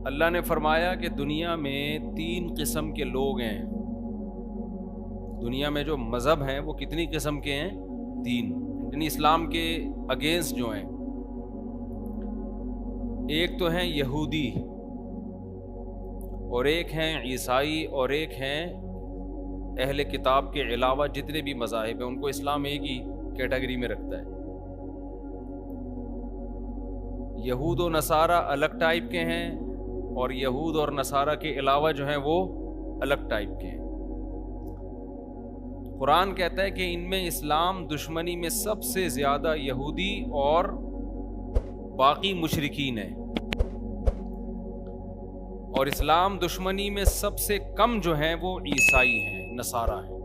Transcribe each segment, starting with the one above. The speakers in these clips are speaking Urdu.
اللہ نے فرمایا کہ دنیا میں 3 قسم کے لوگ ہیں. دنیا میں جو مذہب ہیں وہ کتنی قسم کے ہیں؟ 3. یعنی اسلام کے اگینسٹ جو ہیں. ایک تو ہیں یہودی، اور ایک ہیں عیسائی، اور ایک ہیں اہل کتاب کے علاوہ جتنے بھی مذاہب ہیں ان کو اسلام ایک ہی کیٹیگری میں رکھتا ہے. یہود و نصارہ الگ ٹائپ کے ہیں، اور یہود اور نصارہ کے علاوہ جو ہیں وہ الگ ٹائپ کے ہیں. قرآن کہتا ہے کہ ان میں اسلام دشمنی میں سب سے زیادہ یہودی اور باقی مشرکین ہیں، اور اسلام دشمنی میں سب سے کم جو ہیں وہ عیسائی ہیں، نصارہ ہیں.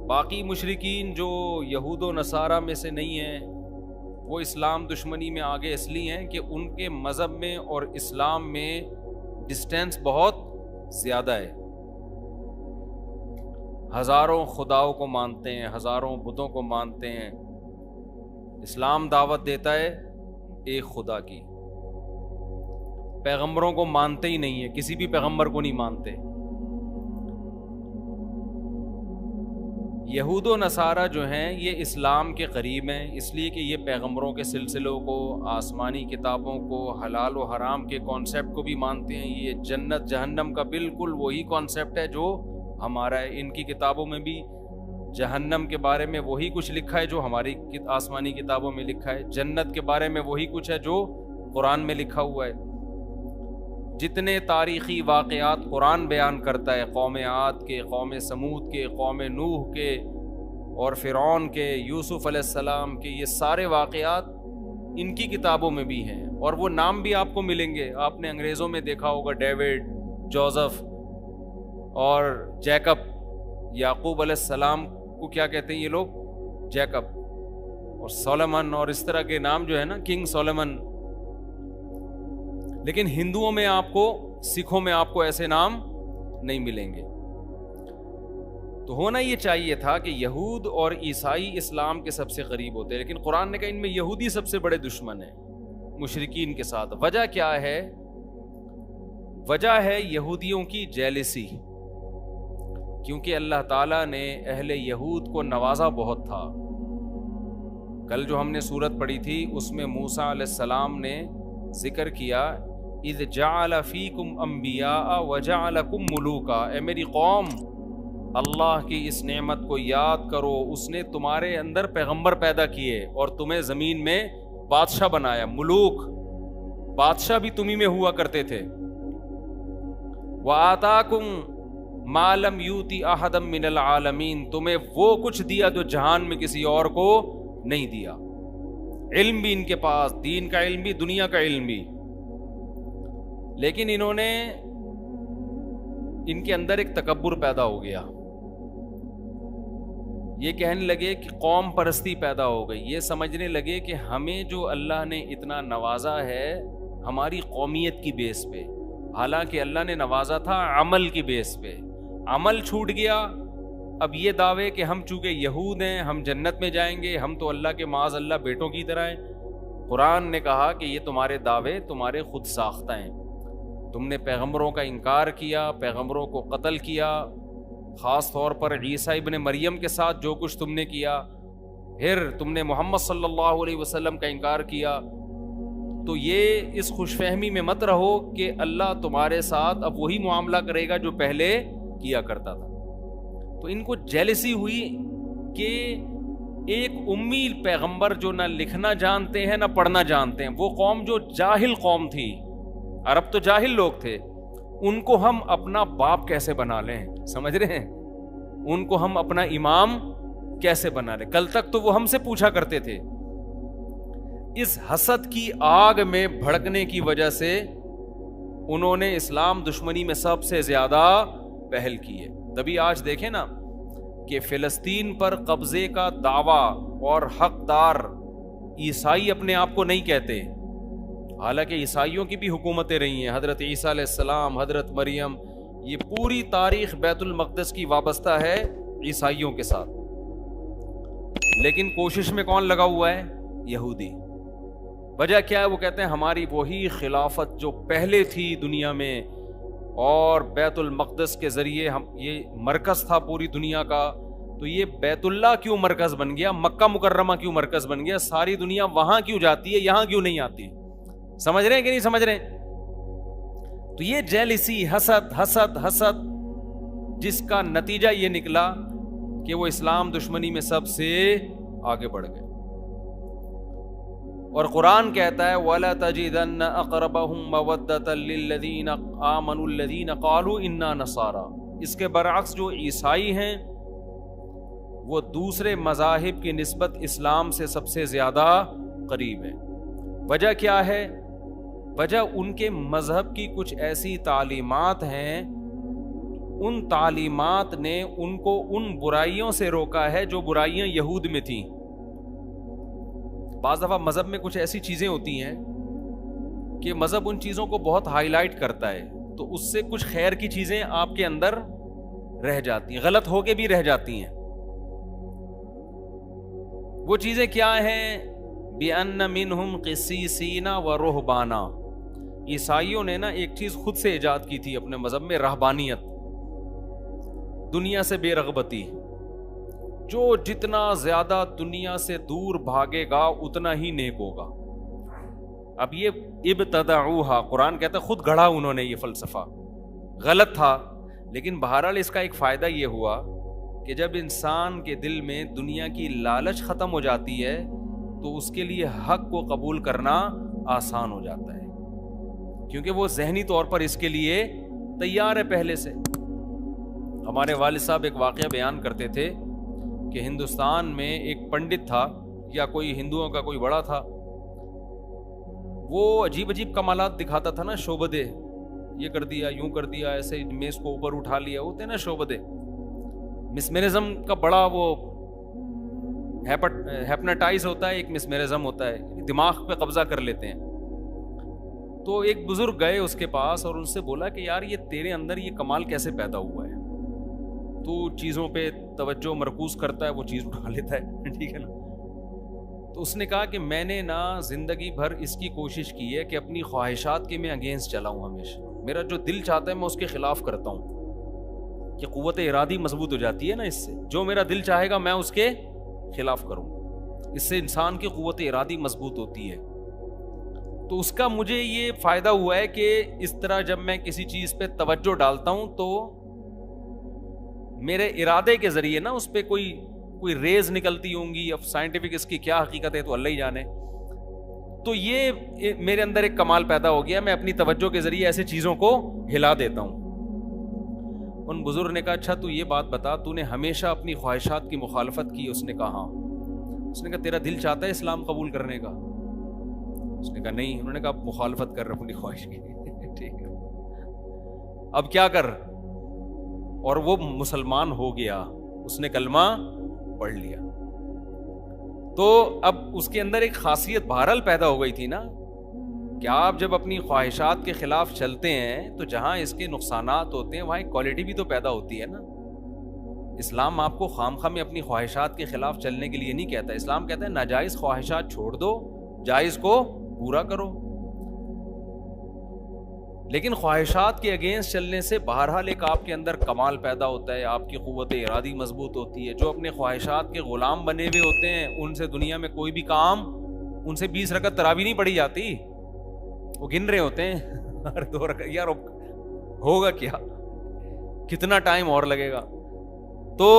باقی مشرکین جو یہود و نصارہ میں سے نہیں ہیں وہ اسلام دشمنی میں آگے اس لیے ہیں کہ ان کے مذہب میں اور اسلام میں ڈسٹینس بہت زیادہ ہے. ہزاروں خداؤں کو مانتے ہیں، ہزاروں بتوں کو مانتے ہیں. اسلام دعوت دیتا ہے ایک خدا کی. پیغمبروں کو مانتے ہی نہیں ہے، کسی بھی پیغمبر کو نہیں مانتے. یہود و نصارہ جو ہیں یہ اسلام کے قریب ہیں، اس لیے کہ یہ پیغمبروں کے سلسلوں کو، آسمانی کتابوں کو، حلال و حرام کے کانسیپٹ کو بھی مانتے ہیں. یہ جنت جہنم کا بالکل وہی کانسیپٹ ہے جو ہمارا ہے. ان کی کتابوں میں بھی جہنم کے بارے میں وہی کچھ لکھا ہے جو ہماری آسمانی کتابوں میں لکھا ہے. جنت کے بارے میں وہی کچھ ہے جو قرآن میں لکھا ہوا ہے. جتنے تاریخی واقعات قرآن بیان کرتا ہے، قوم عاد کے، قوم سمود کے، قوم نوح کے، اور فرعون کے، یوسف علیہ السلام کے، یہ سارے واقعات ان کی کتابوں میں بھی ہیں. اور وہ نام بھی آپ کو ملیں گے. آپ نے انگریزوں میں دیکھا ہوگا ڈیوڈ، جوزف اور جیکب. یعقوب علیہ السلام کو کیا کہتے ہیں یہ لوگ؟ جیکب. اور سولمن اور اس طرح کے نام جو ہے نا، کنگ سولمن. لیکن ہندوؤں میں آپ کو، سکھوں میں آپ کو ایسے نام نہیں ملیں گے. تو ہونا یہ چاہیے تھا کہ یہود اور عیسائی اسلام کے سب سے قریب ہوتے ہیں، لیکن قرآن نے کہا ان میں یہودی سب سے بڑے دشمن ہیں مشرکین کے ساتھ. وجہ کیا ہے؟ وجہ ہے یہودیوں کی جیلسی، کیونکہ اللہ تعالیٰ نے اہل یہود کو نوازا بہت تھا. کل جو ہم نے سورت پڑھی تھی اس میں موسیٰ علیہ السلام نے ذکر کیا، اذ جعل فیکم انبیاء وجعلکم ملوکا. اے میری قوم، اللہ کی اس نعمت کو یاد کرو، اس نے تمہارے اندر پیغمبر پیدا کیے اور تمہیں زمین میں بادشاہ بنایا. ملوک، بادشاہ بھی تمہیں میں ہوا کرتے تھے. وآتاکم ما لم یؤتی احدا من العالمین. تمہیں وہ کچھ دیا جو جہان میں کسی اور کو نہیں دیا. علم بھی ان کے پاس، دین کا علم بھی، دنیا کا علم بھی. لیکن انہوں نے، ان کے اندر ایک تکبر پیدا ہو گیا. یہ کہنے لگے کہ قوم پرستی پیدا ہو گئی. یہ سمجھنے لگے کہ ہمیں جو اللہ نے اتنا نوازا ہے ہماری قومیت کی بیس پہ، حالانکہ اللہ نے نوازا تھا عمل کی بیس پہ. عمل چھوٹ گیا. اب یہ دعوے کہ ہم چونکہ یہود ہیں ہم جنت میں جائیں گے، ہم تو اللہ کے معاذ اللہ بیٹوں کی طرح ہیں. قرآن نے کہا کہ یہ تمہارے دعوے تمہارے خود ساختہ ہیں. تم نے پیغمبروں کا انکار کیا، پیغمبروں کو قتل کیا، خاص طور پر عیسیٰ ابن مریم کے ساتھ جو کچھ تم نے کیا. پھر تم نے محمد صلی اللہ علیہ وسلم کا انکار کیا. تو یہ اس خوش فہمی میں مت رہو کہ اللہ تمہارے ساتھ اب وہی معاملہ کرے گا جو پہلے کیا کرتا تھا. تو ان کو جیلسی ہوئی کہ ایک امی پیغمبر جو نہ لکھنا جانتے ہیں نہ پڑھنا جانتے ہیں، وہ قوم جو جاہل قوم تھی، عرب تو جاہل لوگ تھے، ان کو ہم اپنا باپ کیسے بنا لیں؟ سمجھ رہے ہیں؟ ان کو ہم اپنا امام کیسے بنا لیں؟ کل تک تو وہ ہم سے پوچھا کرتے تھے. اس حسد کی آگ میں بھڑکنے کی وجہ سے انہوں نے اسلام دشمنی میں سب سے زیادہ پہل کی ہے. تبھی آج دیکھیں نا کہ فلسطین پر قبضے کا دعویٰ اور حقدار عیسائی اپنے آپ کو نہیں کہتے، حالانکہ عیسائیوں کی بھی حکومتیں رہی ہیں. حضرت عیسیٰ علیہ السلام، حضرت مریم، یہ پوری تاریخ بیت المقدس کی وابستہ ہے عیسائیوں کے ساتھ. لیکن کوشش میں کون لگا ہوا ہے؟ یہودی. وجہ کیا ہے؟ وہ کہتے ہیں ہماری وہی خلافت جو پہلے تھی دنیا میں، اور بیت المقدس کے ذریعے ہم یہ مرکز تھا پوری دنیا کا، تو یہ بیت اللہ کیوں مرکز بن گیا، مکہ مکرمہ کیوں مرکز بن گیا، ساری دنیا وہاں کیوں جاتی ہے، یہاں کیوں نہیں آتی؟ سمجھ رہے ہیں کہ نہیں سمجھ رہے ہیں؟ تو یہ جیلسی، حسد حسد حسد، جس کا نتیجہ یہ نکلا کہ وہ اسلام دشمنی میں سب سے آگے بڑھ گئے۔ اور قرآن کہتا ہے وَلَا تَجِدَنَّ أَقْرَبَهُمْ مَوَدَّةً لِّلَّذِينَ آمَنُوا الَّذِينَ قَالُوا إِنَّا نَصَارَىٰ۔ اس کے برعکس جو عیسائی ہیں وہ دوسرے مذاہب کی نسبت اسلام سے سب سے زیادہ قریب ہیں۔ وجہ کیا ہے؟ وجہ ان کے مذہب کی کچھ ایسی تعلیمات ہیں، ان تعلیمات نے ان کو ان برائیوں سے روکا ہے جو برائیاں یہود میں تھیں۔ بعض دفعہ مذہب میں کچھ ایسی چیزیں ہوتی ہیں کہ مذہب ان چیزوں کو بہت ہائی لائٹ کرتا ہے، تو اس سے کچھ خیر کی چیزیں آپ کے اندر رہ جاتی ہیں، غلط ہو کے بھی رہ جاتی ہیں۔ وہ چیزیں کیا ہیں؟ بِأَنَّ مِنْهُمْ قِسِّيسِينَ وَرُهْبَانًا۔ عیسائیوں نے نا ایک چیز خود سے ایجاد کی تھی اپنے مذہب میں، رہبانیت، دنیا سے بے رغبتی۔ جو جتنا زیادہ دنیا سے دور بھاگے گا اتنا ہی نیک ہوگا۔ اب یہ ابتدعوہا، قرآن کہتا ہے خود گڑھا انہوں نے یہ فلسفہ، غلط تھا، لیکن بہرحال اس کا ایک فائدہ یہ ہوا کہ جب انسان کے دل میں دنیا کی لالچ ختم ہو جاتی ہے تو اس کے لیے حق کو قبول کرنا آسان ہو جاتا ہے، کیونکہ وہ ذہنی طور پر اس کے لیے تیار ہے پہلے سے۔ ہمارے والد صاحب ایک واقعہ بیان کرتے تھے کہ ہندوستان میں ایک پنڈت تھا، یا کوئی ہندوؤں کا کوئی بڑا تھا، وہ عجیب عجیب کمالات دکھاتا تھا نا، شعبدے، یہ کر دیا، یوں کر دیا، ایسے میز کو اوپر اٹھا لیا، ہوتے نا شعبدے۔ مسمرزم کا بڑا وہ ہیپناٹائز ہوتا ہے، ایک مسمرزم ہوتا ہے، دماغ پہ قبضہ کر لیتے ہیں۔ تو ایک بزرگ گئے اس کے پاس اور ان سے بولا کہ یار یہ تیرے اندر یہ کمال کیسے پیدا ہوا ہے؟ تو چیزوں پہ توجہ مرکوز کرتا ہے، وہ چیز اٹھا لیتا ہے، ٹھیک ہے نا۔ تو اس نے کہا کہ میں نے نا زندگی بھر اس کی کوشش کی ہے کہ اپنی خواہشات کے میں اگینسٹ چلاؤں، ہمیشہ میرا جو دل چاہتا ہے میں اس کے خلاف کرتا ہوں، کہ قوت ارادی مضبوط ہو جاتی ہے نا اس سے، جو میرا دل چاہے گا میں اس کے خلاف کروں، اس سے انسان کی قوت ارادی مضبوط ہوتی ہے۔ تو اس کا مجھے یہ فائدہ ہوا ہے کہ اس طرح جب میں کسی چیز پہ توجہ ڈالتا ہوں تو میرے ارادے کے ذریعے نا اس پہ کوئی ریز نکلتی ہوں گی، اب سائنٹیفک اس کی کیا حقیقت ہے تو اللہ ہی جانے۔ تو یہ میرے اندر ایک کمال پیدا ہو گیا، میں اپنی توجہ کے ذریعے ایسے چیزوں کو ہلا دیتا ہوں۔ ان بزرگ نے کہا اچھا تو یہ بات بتا، تو نے ہمیشہ اپنی خواہشات کی مخالفت کی؟ اس نے کہا ہاں۔ اس نے کہا تیرا دل چاہتا ہے اسلام قبول کرنے کا؟ اس نے کہا نہیں۔ انہوں نے کہا مخالفت کر رہا اپنی خواہش کی، ٹھیک ہے، اب کیا کر؟ اور وہ مسلمان ہو گیا، اس نے کلمہ پڑھ لیا۔ تو اب اس کے اندر ایک خاصیت بہرحال پیدا ہو گئی تھی نا کہ آپ جب اپنی خواہشات کے خلاف چلتے ہیں تو جہاں اس کے نقصانات ہوتے ہیں وہاں ایک کوالٹی بھی تو پیدا ہوتی ہے نا۔ اسلام آپ کو خام خواہ میں اپنی خواہشات کے خلاف چلنے کے لیے نہیں کہتا، اسلام کہتا ہے ناجائز خواہشات چھوڑ دو، جائز کو پورا کرو۔ لیکن خواہشات کے اگینسٹ چلنے سے بہرحال ایک آپ کے اندر کمال پیدا ہوتا ہے، آپ کی قوت ارادی مضبوط ہوتی ہے۔ جو اپنے خواہشات کے غلام بنے ہوئے ہوتے ہیں ان سے دنیا میں کوئی بھی کام، ان سے 20 رکعت تراویح نہیں پڑھی جاتی، وہ گن رہے ہوتے ہیں ہر 2 رکعت، یار ہوگا کیا، کتنا ٹائم اور لگے گا۔ تو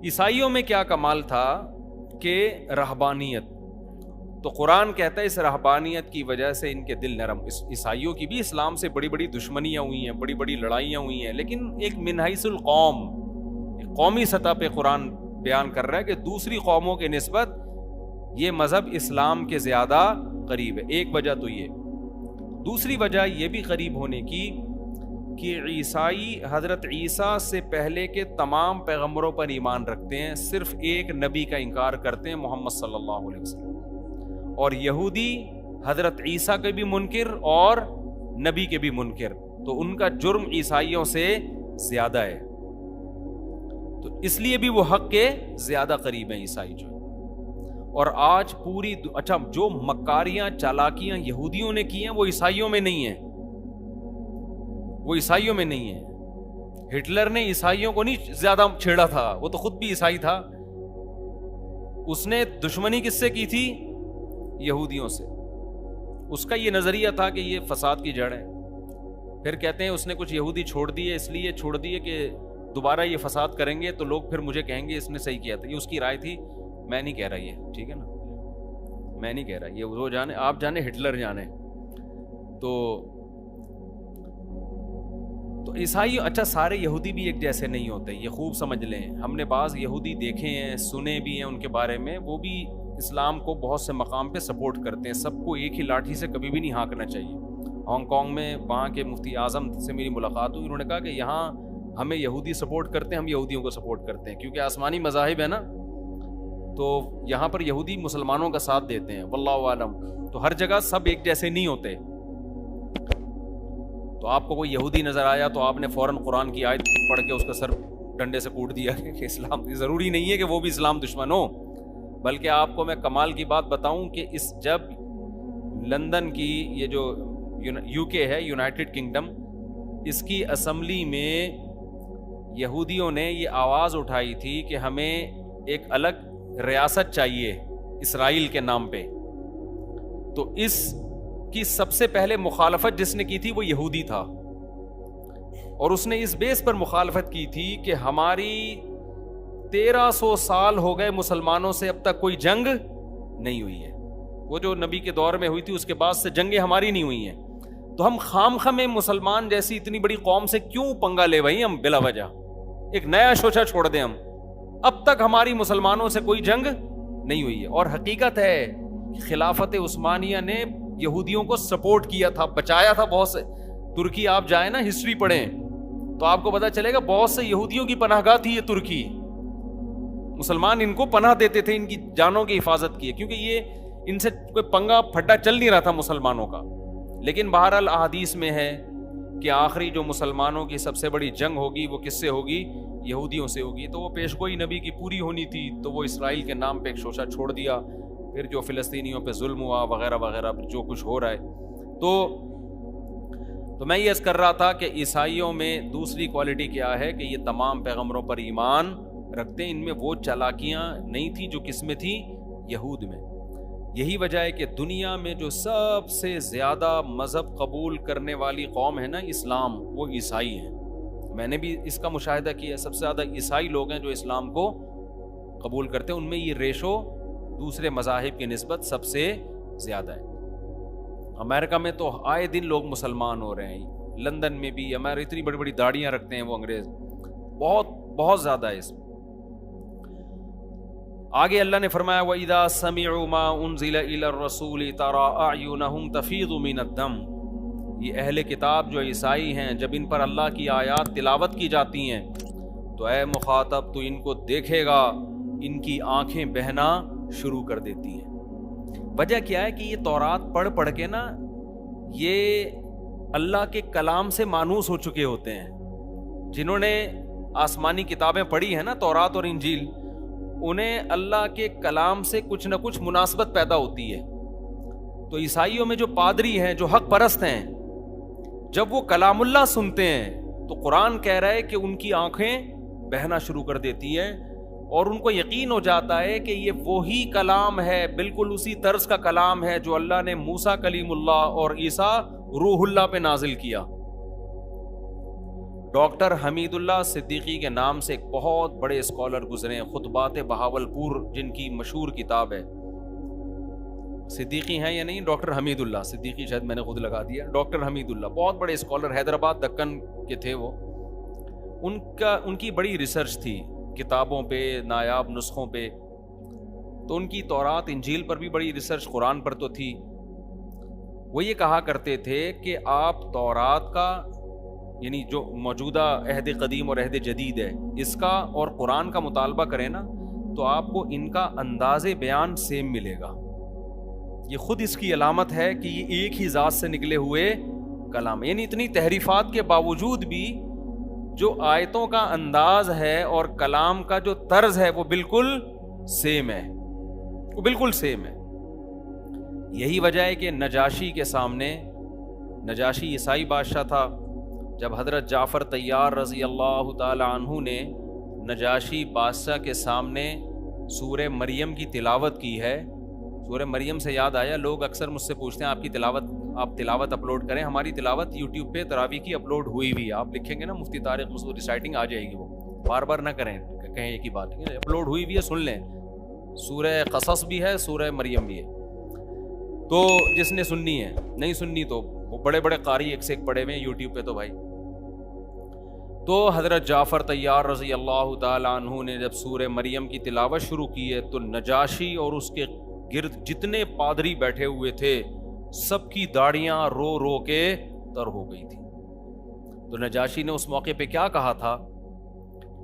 عیسائیوں میں کیا کمال تھا کہ رہبانیت، تو قرآن کہتا ہے اس رہبانیت کی وجہ سے ان کے دل نرم۔ عیسائیوں کی بھی اسلام سے بڑی بڑی دشمنیاں ہوئی ہیں، بڑی بڑی لڑائیاں ہوئی ہیں، لیکن ایک من حیث القوم، ایک قومی سطح پہ قرآن بیان کر رہا ہے کہ دوسری قوموں کے نسبت یہ مذہب اسلام کے زیادہ قریب ہے۔ ایک وجہ تو یہ، دوسری وجہ یہ بھی قریب ہونے کی کہ عیسائی حضرت عیسیٰ سے پہلے کے تمام پیغمبروں پر ایمان رکھتے ہیں، صرف ایک نبی کا انکار کرتے ہیں، محمد صلی اللہ علیہ وسلم۔ اور یہودی حضرت عیسیٰ کے بھی منکر اور نبی کے بھی منکر، تو ان کا جرم عیسائیوں سے زیادہ ہے، تو اس لیے بھی وہ حق کے زیادہ قریب ہیں عیسائی جو۔ اور آج پوری اچھا جو مکاریاں چالاکیاں یہودیوں نے کی ہیں وہ عیسائیوں میں نہیں ہیں، وہ عیسائیوں میں نہیں ہیں۔ ہٹلر نے عیسائیوں کو نہیں زیادہ چھیڑا تھا، وہ تو خود بھی عیسائی تھا، اس نے دشمنی کس سے کی تھی؟ یہودیوں سے۔ اس کا یہ نظریہ تھا کہ یہ فساد کی جڑ ہے۔ پھر کہتے ہیں اس نے کچھ یہودی چھوڑ دیے، اس لیے چھوڑ دیے کہ دوبارہ یہ فساد کریں گے تو لوگ پھر مجھے کہیں گے اس نے صحیح کیا تھا۔ یہ اس کی رائے تھی، میں نہیں کہہ رہا یہ، ٹھیک ہے نا، میں نہیں کہہ رہا یہ، وہ جانے، آپ جانے، ہٹلر جانے۔ تو عیسائی، اچھا سارے یہودی بھی ایک جیسے نہیں ہوتے، یہ خوب سمجھ لیں۔ ہم نے بعض یہودی دیکھے ہیں، سنے بھی ہیں ان کے بارے میں، وہ بھی اسلام کو بہت سے مقام پہ سپورٹ کرتے ہیں۔ سب کو ایک ہی لاٹھی سے کبھی بھی نہیں ہانکنا چاہیے۔ ہانگ کانگ میں وہاں کے مفتی اعظم سے میری ملاقات ہوئی، انہوں نے کہا کہ یہاں ہمیں یہودی سپورٹ کرتے ہیں، ہم یہودیوں کو سپورٹ کرتے ہیں، کیونکہ آسمانی مذاہب ہے نا، تو یہاں پر یہودی مسلمانوں کا ساتھ دیتے ہیں، واللہ عالم۔ تو ہر جگہ سب ایک جیسے نہیں ہوتے۔ تو آپ کو کوئی یہودی نظر آیا تو آپ نے فوراً قرآن کی آیت پڑھ کے اس کا سر ڈنڈے سے کوٹ دیا کہ اسلام، ضروری نہیں ہے کہ وہ بھی اسلام دشمن ہو، بلکہ آپ کو میں کمال کی بات بتاؤں کہ جب لندن کی یہ جو یو کے ہے، یونائٹڈ کنگڈم، اس کی اسمبلی میں یہودیوں نے یہ آواز اٹھائی تھی کہ ہمیں ایک الگ ریاست چاہیے اسرائیل کے نام پہ، تو اس کی سب سے پہلے مخالفت جس نے کی تھی وہ یہودی تھا، اور اس نے اس بیس پر مخالفت کی تھی کہ ہماری 1300 سال ہو گئے مسلمانوں سے اب تک کوئی جنگ نہیں ہوئی ہے، وہ جو نبی کے دور میں ہوئی تھی اس کے بعد سے جنگیں ہماری نہیں ہوئی ہیں، تو ہم خامخواہ میں مسلمان جیسی اتنی بڑی قوم سے کیوں پنگا لے بھائی، ہم بلا وجہ ایک نیا شوشہ چھوڑ دیں، ہم اب تک ہماری مسلمانوں سے کوئی جنگ نہیں ہوئی ہے۔ اور حقیقت ہے خلافت عثمانیہ نے یہودیوں کو سپورٹ کیا تھا، بچایا تھا بہت سے۔ ترکی آپ جائیں نا، ہسٹری پڑھیں تو آپ کو پتا چلے گا بہت سے یہودیوں کی پناہ گاہ تھی یہ ترکی، مسلمان ان کو پناہ دیتے تھے، ان کی جانوں کی حفاظت کی، کیونکہ یہ ان سے کوئی پنگا پھڈا چل نہیں رہا تھا مسلمانوں کا۔ لیکن بہرحال احادیث میں ہے کہ آخری جو مسلمانوں کی سب سے بڑی جنگ ہوگی وہ کس سے ہوگی؟ یہودیوں سے ہوگی۔ تو وہ پیشگوئی نبی کی پوری ہونی تھی، تو وہ اسرائیل کے نام پہ ایک شوشہ چھوڑ دیا، پھر جو فلسطینیوں پہ ظلم ہوا وغیرہ وغیرہ جو کچھ ہو رہا ہے۔ تو میں یہ عرض کر رہا تھا کہ عیسائیوں میں دوسری کوالٹی کیا ہے کہ یہ تمام پیغمبروں پر ایمان رکھتے ہیں، ان میں وہ چالاکیاں نہیں تھیں جو کس میں تھی؟ یہود میں۔ یہی وجہ ہے کہ دنیا میں جو سب سے زیادہ مذہب قبول کرنے والی قوم ہے نا اسلام، وہ عیسائی ہیں۔ میں نے بھی اس کا مشاہدہ کیا، سب سے زیادہ عیسائی لوگ ہیں جو اسلام کو قبول کرتے ہیں، ان میں یہ ریشو دوسرے مذاہب کی نسبت سب سے زیادہ ہے۔ امریکہ میں تو آئے دن لوگ مسلمان ہو رہے ہیں، لندن میں بھی، ہمارے اتنی بڑی بڑی داڑیاں رکھتے ہیں وہ انگریز، بہت بہت زیادہ ہے اس میں۔ آگے اللہ نے فرمایا وَإِذَا سَمِعُوا مَا أُنزِلَ إِلَى الرَّسُولِ تَرَىٰ أَعْيُنَهُمْ تَفِيضُ مِنَ الدَّمْعِ، یہ اہل کتاب جو عیسائی ہیں، جب ان پر اللہ کی آیات تلاوت کی جاتی ہیں تو اے مخاطب تو ان کو دیکھے گا ان کی آنکھیں بہنا شروع کر دیتی ہیں۔ وجہ کیا ہے کہ یہ تورات پڑھ پڑھ کے نا یہ اللہ کے کلام سے مانوس ہو چکے ہوتے ہیں۔ جنہوں نے آسمانی کتابیں پڑھی ہیں نا، تورات اور انجیل، انہیں اللہ کے کلام سے کچھ نہ کچھ مناسبت پیدا ہوتی ہے۔ تو عیسائیوں میں جو پادری ہیں، جو حق پرست ہیں، جب وہ کلام اللہ سنتے ہیں تو قرآن کہہ رہا ہے کہ ان کی آنکھیں بہنا شروع کر دیتی ہیں، اور ان کو یقین ہو جاتا ہے کہ یہ وہی کلام ہے، بالکل اسی طرز کا کلام ہے جو اللہ نے موسیٰ کلیم اللہ اور عیسیٰ روح اللہ پہ نازل کیا۔ ڈاکٹر حمید اللہ صدیقی کے نام سے ایک بہت بڑے اسکالر گزرے ہیں، خطبات بہاولپور جن کی مشہور کتاب ہے۔ صدیقی ہیں یا نہیں؟ ڈاکٹر حمید اللہ صدیقی، شاید میں نے خود لگا دیا، ڈاکٹر حمید اللہ بہت بڑے اسکالر، حیدرآباد دکن کے تھے وہ۔ ان کی بڑی ریسرچ تھی کتابوں پہ، نایاب نسخوں پہ، تو ان کی تورات انجیل پر بھی بڑی ریسرچ، قرآن پر تو تھی۔ وہ یہ کہا کرتے تھے کہ آپ تورات کا، یعنی جو موجودہ عہد قدیم اور عہد جدید ہے، اس کا اور قرآن کا مطالبہ کریں نا تو آپ کو ان کا انداز بیان سیم ملے گا۔ یہ خود اس کی علامت ہے کہ یہ ایک ہی ذات سے نکلے ہوئے کلام، یعنی اتنی تحریفات کے باوجود بھی جو آیتوں کا انداز ہے اور کلام کا جو طرز ہے وہ بالکل سیم ہے۔ وہ بالکل سیم ہے. یہی وجہ ہے کہ نجاشی کے سامنے، نجاشی عیسائی بادشاہ تھا، جب حضرت جعفر طیار رضی اللہ تعالی عنہ نے نجاشی بادشاہ کے سامنے سورہ مریم کی تلاوت کی ہے. سورہ مریم سے یاد آیا، لوگ اکثر مجھ سے پوچھتے ہیں آپ تلاوت اپلوڈ کریں. ہماری تلاوت یوٹیوب پہ تراویح کی اپلوڈ ہوئی بھی ہے، آپ لکھیں گے نا مفتی طارق مسعود ریسائٹنگ آ جائے گی، وہ بار بار نہ کریں، کہیں ایک ہی بات اپلوڈ ہوئی بھی ہے، سن لیں. سورہ قصص بھی ہے، سورہ مریم بھی ہے. تو جس نے سننی ہے، نہیں سننی تو وہ بڑے بڑے قاری ایک سے ایک پڑے ہوئے ہیں یوٹیوب پہ. تو بھائی، تو حضرت جعفر طیار رضی اللہ تعالی عنہ نے جب سورہ مریم کی تلاوت شروع کی ہے تو نجاشی اور اس کے گرد جتنے پادری بیٹھے ہوئے تھے سب کی داڑیاں رو رو کے تر ہو گئی تھی. تو نجاشی نے اس موقع پہ کیا کہا تھا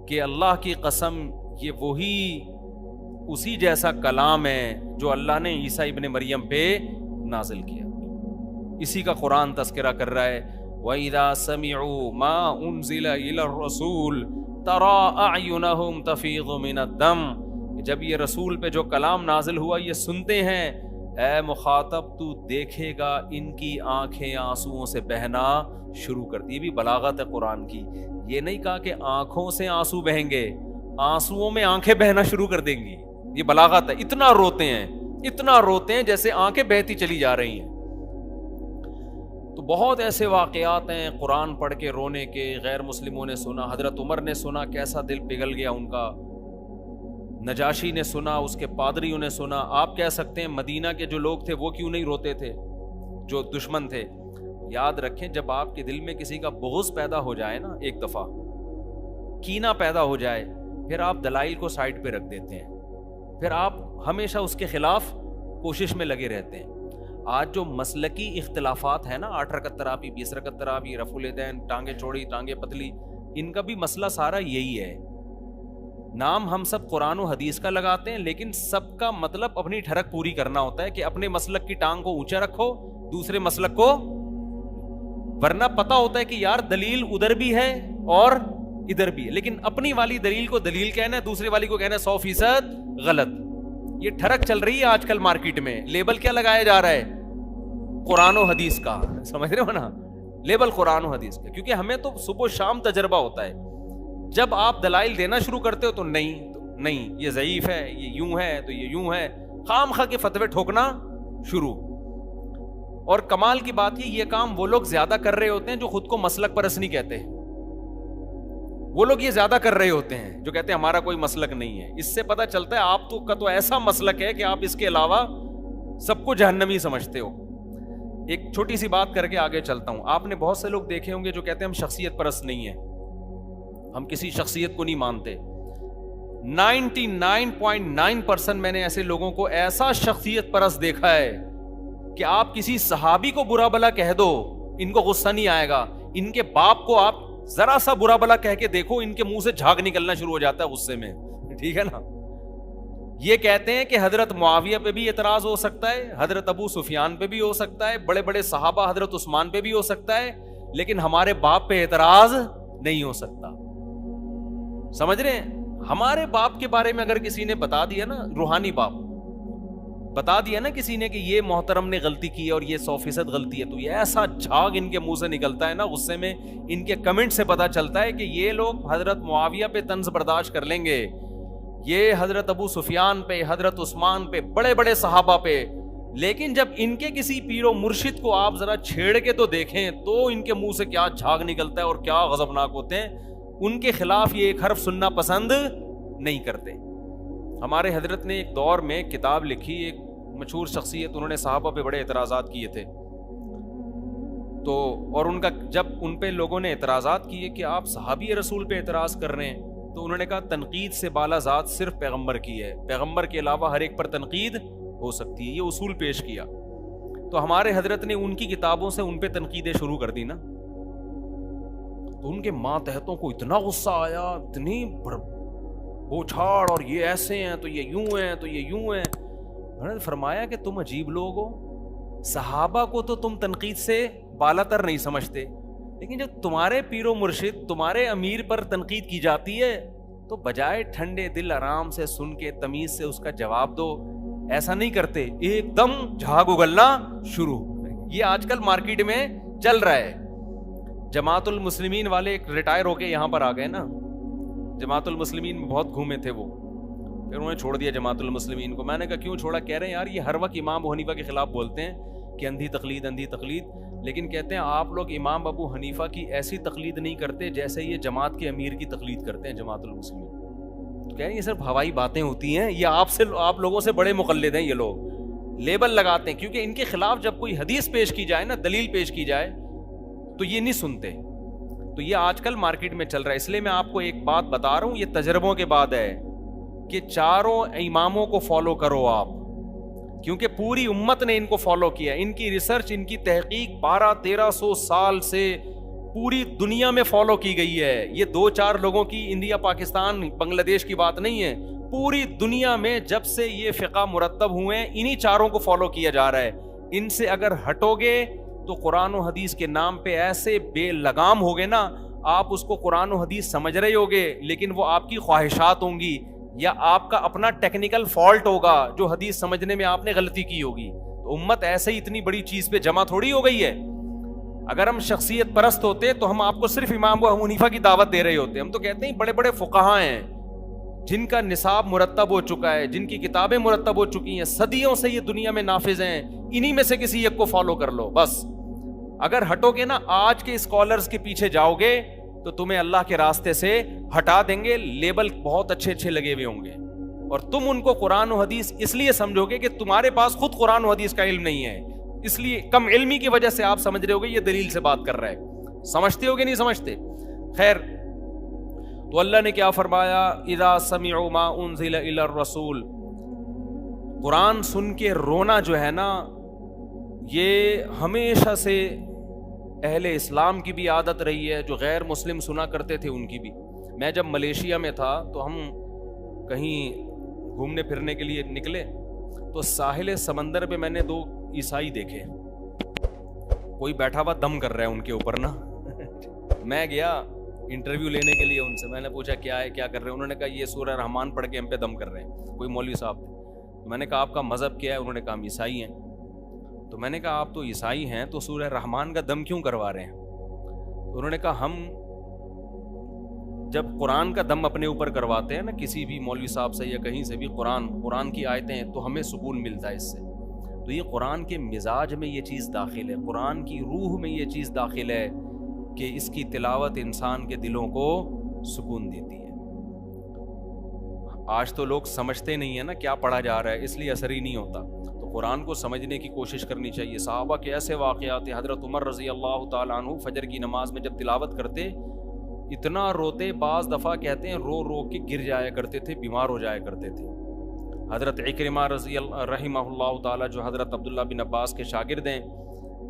کہ اللہ کی قسم یہ وہی اسی جیسا کلام ہے جو اللہ نے عیسیٰ ابن مریم پہ نازل کیا. اسی کا قرآن تذکرہ کر رہا ہے، وَإِذَا سَمِعُوا مَا أُنزِلَ إِلَى الرَّسُولِ تَرَىٰ أَعْيُنَهُمْ تَفِيضُ مِنَ الدَّمْعِ. جب یہ رسول پہ جو کلام نازل ہوا یہ سنتے ہیں، اے مخاطب تو دیکھے گا ان کی آنکھیں آنسوؤں سے بہنا شروع کرتی. یہ بھی بلاغت ہے قرآن کی. یہ نہیں کہا کہ آنکھوں سے آنسو بہیں گے، آنسوؤں میں آنکھیں بہنا شروع کر دیں گی. یہ بلاغت ہے. اتنا روتے ہیں جیسے آنکھیں بہتی چلی جا رہی ہیں. تو بہت ایسے واقعات ہیں قرآن پڑھ کے رونے کے. غیر مسلموں نے سنا، حضرت عمر نے سنا، کیسا دل پگھل گیا ان کا. نجاشی نے سنا، اس کے پادریوں نے سنا. آپ کہہ سکتے ہیں مدینہ کے جو لوگ تھے وہ کیوں نہیں روتے تھے، جو دشمن تھے. یاد رکھیں جب آپ کے دل میں کسی کا بغض پیدا ہو جائے نا، ایک دفعہ کینہ پیدا ہو جائے، پھر آپ دلائل کو سائڈ پہ رکھ دیتے ہیں، پھر آپ ہمیشہ اس کے خلاف کوشش میں لگے رہتے ہیں. آج جو مسلکی اختلافات ہیں نا، 8 رکعت تراویح، 20 رکعت تراویح، رفع الیدین، ٹانگیں چوڑی ٹانگیں پتلی، ان کا بھی مسئلہ سارا یہی ہے. نام ہم سب قرآن و حدیث کا لگاتے ہیں، لیکن سب کا مطلب اپنی ٹھڑک پوری کرنا ہوتا ہے کہ اپنے مسلک کی ٹانگ کو اونچا رکھو، دوسرے مسلک کو، ورنہ پتا ہوتا ہے کہ یار دلیل ادھر بھی ہے اور ادھر بھی ہے، لیکن اپنی والی دلیل کو دلیل کہنا ہے، دوسرے والی کو کہنا ہے 100% غلط. یہ ٹھڑک چل رہی ہے آج کل مارکیٹ میں. لیبل کیا لگایا جا رہا ہے؟ قرآن و حدیث کا. سمجھ رہے ہو نا، لیبل قرآن و حدیث کا. کیونکہ ہمیں تو صبح و شام تجربہ ہوتا ہے. جب آپ دلائل دینا شروع کرتے ہو تو نہیں یہ ضعیف ہے، یہ یوں ہے تو یہ یوں ہے، خام خواہ کے فتوے ٹھوکنا شروع. اور کمال کی بات یہ کام وہ لوگ زیادہ کر رہے ہوتے ہیں جو خود کو مسلک پرست نہیں کہتے. وہ لوگ یہ زیادہ کر رہے ہوتے ہیں جو کہتے ہیں ہمارا کوئی مسلک نہیں ہے. اس سے پتہ چلتا ہے آپ کا تو ایسا مسلک ہے کہ آپ اس کے علاوہ سب کو جہنمی سمجھتے ہو. ایک چھوٹی سی بات کر کے آگے چلتا ہوں. آپ نے بہت سے لوگ دیکھے ہوں گے جو کہتے ہیں ہم شخصیت پرست نہیں ہیں، ہم کسی شخصیت کو نہیں مانتے. 99.9% میں نے ایسے لوگوں کو ایسا شخصیت پرست دیکھا ہے کہ آپ کسی صحابی کو برا بلا کہہ دو ان کو غصہ نہیں آئے گا، ان کے باپ کو آپ ذرا سا برا بلا کہہ کے دیکھو ان کے منہ سے جھاگ نکلنا شروع ہو جاتا ہے غصے میں. ٹھیک ہے نا. یہ کہتے ہیں کہ حضرت معاویہ پہ بھی اعتراض ہو سکتا ہے، حضرت ابو سفیان پہ بھی ہو سکتا ہے، بڑے بڑے صحابہ حضرت عثمان پہ بھی ہو سکتا ہے، لیکن ہمارے باپ پہ اعتراض نہیں ہو سکتا. سمجھ رہے ہیں؟ ہمارے باپ کے بارے میں اگر کسی نے بتا دیا نا، روحانی باپ بتا دیا نا کسی نے کہ یہ محترم نے غلطی کی ہے اور یہ 100% غلطی ہے، تو یہ ایسا جھاگ ان کے منہ سے نکلتا ہے نا غصے میں. ان کے کمنٹ سے پتا چلتا ہے کہ یہ لوگ حضرت معاویہ پہ طنز برداشت کر لیں گے، یہ حضرت ابو سفیان پہ، حضرت عثمان پہ، بڑے بڑے صحابہ پہ، لیکن جب ان کے کسی پیر و مرشد کو آپ ذرا چھیڑ کے تو دیکھیں تو ان کے منہ سے کیا جھاگ نکلتا ہے اور کیا غضبناک ہوتے ہیں. ان کے خلاف یہ ایک حرف سننا پسند نہیں کرتے. ہمارے حضرت نے ایک دور میں کتاب لکھی، ایک مشہور شخصیت، انہوں نے صحابہ پہ بڑے اعتراضات کیے تھے. تو اور ان کا جب ان پہ لوگوں نے اعتراضات کیے کہ آپ صحابی رسول پہ اعتراض کر رہے ہیں، تو انہوں نے کہا تنقید سے بالا ذات صرف پیغمبر کی ہے، پیغمبر کے علاوہ ہر ایک پر تنقید ہو سکتی ہے. یہ اصول پیش کیا. تو ہمارے حضرت نے ان کی کتابوں سے ان پہ تنقیدیں شروع کر دی نا، تو ان کے ماتحتوں کو اتنا غصہ آیا، اتنی بوچھاڑ، اور یہ ایسے ہیں تو یہ یوں ہیں تو یہ یوں ہیں. انہوں نے فرمایا کہ تم عجیب لوگ ہو، صحابہ کو تو تم تنقید سے بالا تر نہیں سمجھتے، لیکن جب تمہارے پیر و مرشد، تمہارے امیر پر تنقید کی جاتی ہے تو بجائے ٹھنڈے دل آرام سے سن کے تمیز سے اس کا جواب دو، ایسا نہیں کرتے, ایک دم جھاگ اگلنا شروع. یہ آج کل مارکیٹ میں چل رہا ہے. جماعت المسلمین والے ریٹائر ہو کے یہاں پر آ گئے نا, جماعت المسلمین میں بہت گھومے تھے وہ, پھر انہوں نے چھوڑ دیا جماعت المسلمین کو. میں نے کہا کیوں چھوڑا؟ کہہ رہے ہیں یار یہ ہر وقت امام ابو حنیفہ کے خلاف بولتے ہیں کہ اندھی تقلید اندھی تقلید, لیکن کہتے ہیں آپ لوگ امام ابو حنیفہ کی ایسی تقلید نہیں کرتے جیسے یہ جماعت کے امیر کی تقلید کرتے ہیں جماعت المسلمین. تو کہہ رہے ہیں یہ صرف ہوائی باتیں ہوتی ہیں, یہ آپ لوگوں سے بڑے مقلد ہیں. یہ لوگ لیبل لگاتے ہیں کیونکہ ان کے خلاف جب کوئی حدیث پیش کی جائے نا, دلیل پیش کی جائے, تو یہ نہیں سنتے. تو یہ آج کل مارکیٹ میں چل رہا ہے. اس لیے میں آپ کو ایک بات بتا رہا ہوں, یہ تجربوں کے بعد ہے کہ چاروں اماموں کو فالو کرو آپ, کیونکہ پوری امت نے ان کو فالو کیا. ان کی ریسرچ, ان کی تحقیق 1200-1300 سال سے پوری دنیا میں فالو کی گئی ہے. یہ 2-4 لوگوں کی انڈیا پاکستان بنگلہ دیش کی بات نہیں ہے, پوری دنیا میں جب سے یہ فقہ مرتب ہوئے ہیں انہی چاروں کو فالو کیا جا رہا ہے. ان سے اگر ہٹو گے تو قرآن و حدیث کے نام پہ ایسے بے لگام ہوگے نا, آپ اس کو قرآن و حدیث سمجھ رہے ہوگے لیکن وہ آپ کی خواہشات ہوں گی یا آپ کا اپنا ٹیکنیکل فالٹ ہوگا جو حدیث سمجھنے میں آپ نے غلطی کی ہوگی. تو امت ایسے ہی اتنی بڑی چیز پہ جمع تھوڑی ہو گئی ہے. اگر ہم شخصیت پرست ہوتے تو ہم آپ کو صرف امام ابو حنیفہ کی دعوت دے رہے ہوتے. ہم تو کہتے ہیں بڑے بڑے فقہاء ہیں جن کا نصاب مرتب ہو چکا ہے, جن کی کتابیں مرتب ہو چکی ہیں, صدیوں سے یہ دنیا میں نافذ ہیں, انہی میں سے کسی ایک کو فالو کر لو بس. اگر ہٹو گے نا, آج کے اسکالرز کے پیچھے جاؤ گے تو تمہیں اللہ کے راستے سے ہٹا دیں گے. لیبل بہت اچھے اچھے لگے ہوئے ہوں گے اور تم ان کو قرآن و حدیث اس لیے سمجھو گے کہ تمہارے پاس خود قرآن و حدیث کا علم نہیں ہے, اس لیے کم علمی کی وجہ سے آپ سمجھ رہے ہوگے یہ دلیل سے بات کر رہا ہے. سمجھتے ہوگے نہیں سمجھتے؟ خیر, تو اللہ نے کیا فرمایا, اذا سمعوا ما انزل الی الرسول. قرآن سن کے رونا جو ہے نا, یہ ہمیشہ سے اہل اسلام کی بھی عادت رہی ہے, جو غیر مسلم سنا کرتے تھے ان کی بھی. میں جب ملیشیا میں تھا تو ہم کہیں گھومنے پھرنے کے لیے نکلے تو ساحل سمندر پہ میں نے 2 عیسائی دیکھے, کوئی بیٹھا ہوا دم کر رہا ہے ان کے اوپر نا. میں گیا انٹرویو لینے کے لیے ان سے, میں نے پوچھا کیا ہے, کیا کر رہے ہیں؟ انہوں نے کہا یہ سورہ رحمان پڑھ کے ہم پہ دم کر رہے ہیں. کوئی مولوی صاحب تھے. میں نے کہا آپ کا مذہب کیا ہے؟ انہوں نے کہا ہم عیسائی ہیں. تو میں نے کہا آپ تو عیسائی ہیں تو سورہ رحمان کا دم کیوں کروا رہے ہیں؟ تو انہوں نے کہا ہم جب قرآن کا دم اپنے اوپر کرواتے ہیں نا کسی بھی مولوی صاحب سے یا کہیں سے بھی, قرآن کی آیتیں, تو ہمیں سکون ملتا ہے اس سے. تو یہ قرآن کے مزاج میں یہ چیز داخل ہے, قرآن کی روح میں یہ چیز داخل ہے کہ اس کی تلاوت انسان کے دلوں کو سکون دیتی ہے. آج تو لوگ سمجھتے نہیں ہیں نا کیا پڑھا جا رہا ہے, اس لیے اثر ہی نہیں ہوتا. تو قرآن کو سمجھنے کی کوشش کرنی چاہیے. صحابہ کے ایسے واقعات ہیں, حضرت عمر رضی اللہ تعالیٰ عنہ فجر کی نماز میں جب تلاوت کرتے اتنا روتے, بعض دفعہ کہتے ہیں رو رو کے گر جایا کرتے تھے, بیمار ہو جایا کرتے تھے. حضرت عکرمہ رضی اللہ رحمہ اللہ تعالیٰ جو حضرت عبداللہ بن عباس کے شاگرد ہیں,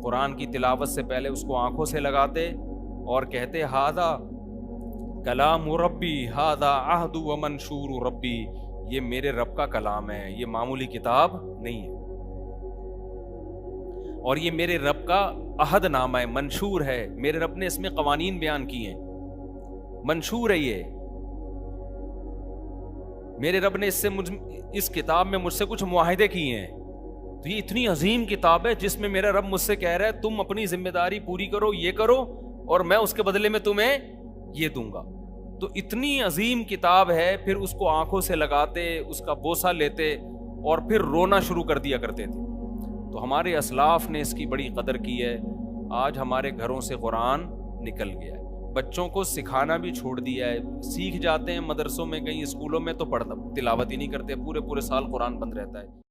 قرآن کی تلاوت سے پہلے اس کو آنکھوں سے لگاتے اور کہتے ھذا کلام ربی ھذا عہد و منشور ربی, یہ میرے رب کا کلام ہے, یہ معمولی کتاب نہیں ہے, اور یہ میرے رب کا عہد نامہ ہے, منشور ہے, میرے رب نے اس میں قوانین بیان کی ہیں, منشور ہے یہ, میرے رب نے اس کتاب میں مجھ سے کچھ معاہدے کیے ہیں. تو یہ اتنی عظیم کتاب ہے جس میں میرا رب مجھ سے کہہ رہا ہے تم اپنی ذمہ داری پوری کرو, یہ کرو, اور میں اس کے بدلے میں تمہیں یہ دوں گا. تو اتنی عظیم کتاب ہے, پھر اس کو آنکھوں سے لگاتے, اس کا بوسہ لیتے اور پھر رونا شروع کر دیا کرتے تھے. تو ہمارے اسلاف نے اس کی بڑی قدر کی ہے. آج ہمارے گھروں سے قرآن نکل گیا ہے, بچوں کو سکھانا بھی چھوڑ دیا ہے. سیکھ جاتے ہیں مدرسوں میں, کہیں اسکولوں میں, تو پڑھتا تلاوت ہی نہیں کرتے, پورے سال قرآن بند رہتا ہے.